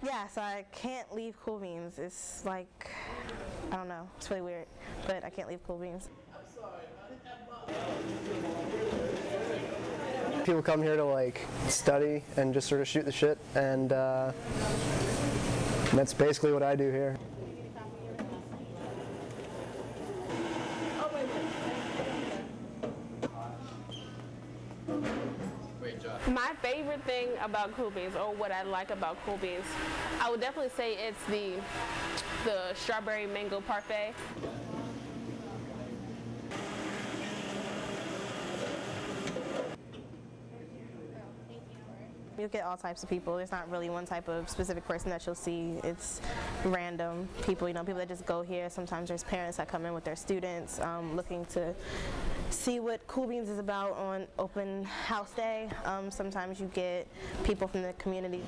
Yeah, so I can't leave Cool Beans. It's like, I don't know, it's really weird, but I can't leave Cool Beans. People come here to like study and just sort of shoot the shit, and that's basically what I do here. My favorite thing about Cool Beans, or what I like about Cool Beans, I would definitely say it's the strawberry mango parfait. You'll get all types of people. There's not really one type of specific person that you'll see. It's random people, people that just go here. Sometimes there's parents that come in with their students looking to see what Cool Beans is about on open house day. Sometimes you get people from the community.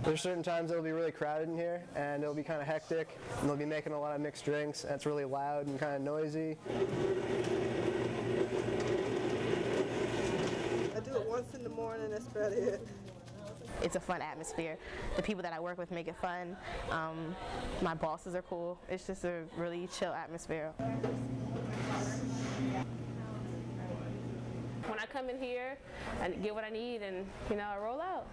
There's certain times it'll be really crowded in here, and it'll be kind of hectic, and they'll be making a lot of mixed drinks, and it's really loud and kind of noisy. I do it once in the morning, that's about it. It's a fun atmosphere. The people that I work with make it fun. My bosses are cool. It's just a really chill atmosphere. When I come in here, I get what I need and I roll out.